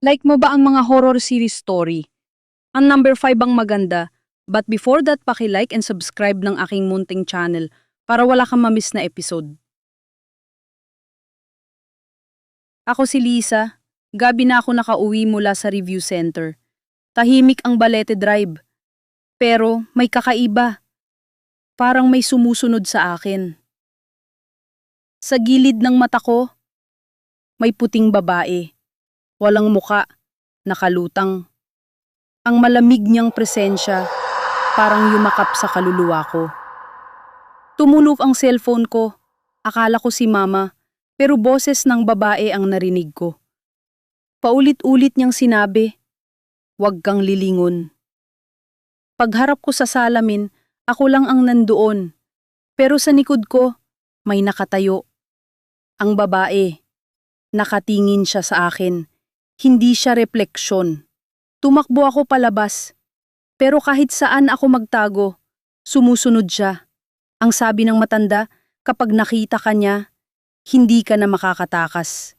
Like mo ba ang mga horror series story? Ang number 5 ang maganda. But before that, paki-like and subscribe ng aking munting channel para wala kang mamiss na episode. Ako si Lisa. Gabi na ako nakauwi mula sa review center. Tahimik ang Balete Drive. Pero may kakaiba. Parang may sumusunod sa akin. Sa gilid ng mata ko, may puting babae. Walang muka, nakalutang. Ang malamig niyang presensya, parang yumakap sa kaluluwa ko. Tumunog ang cellphone ko. Akala ko si mama, pero boses ng babae ang narinig ko. Paulit-ulit niyang sinabi, "Huwag kang lilingon." Pagharap ko sa salamin, ako lang ang nandoon. Pero sa likod ko, may nakatayo. Ang babae. Nakatingin siya sa akin. Hindi siya refleksyon. Tumakbo ako palabas. Pero kahit saan ako magtago, sumusunod siya. Ang sabi ng matanda, kapag nakita ka niya, hindi ka na makakatakas.